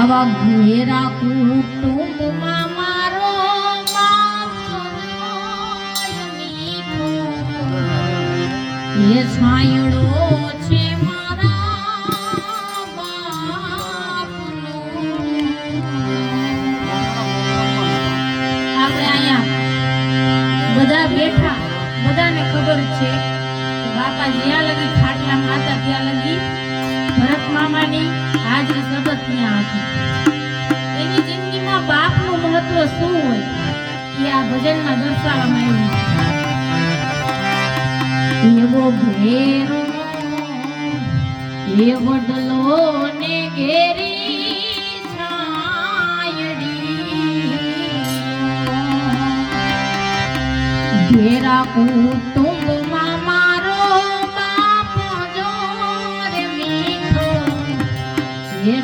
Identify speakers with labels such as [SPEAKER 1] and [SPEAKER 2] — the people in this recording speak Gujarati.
[SPEAKER 1] આવા ઘેરા કુટુંબમાં મારો એ છાંયડો છે મારા બાપનો. આપણે અહીંયા બધા બેઠા, બધાને ખબર છે બાપા જ્યાં લગી ખાટલામાં હતા ત્યાં લગી ભરત મામાની હાજરી સતત ત્યાં હતી. એની જિંદગીમાં બાપનું મહત્વ શું હોય એ આ ભજનમાં દર્શાવવામાં આવ્યું. એવો ઘેરો એ વડલો ને ઘેરી છાયડી ઘેરા કુટુંબમાં મારો બાપ જો રે મીઠો એ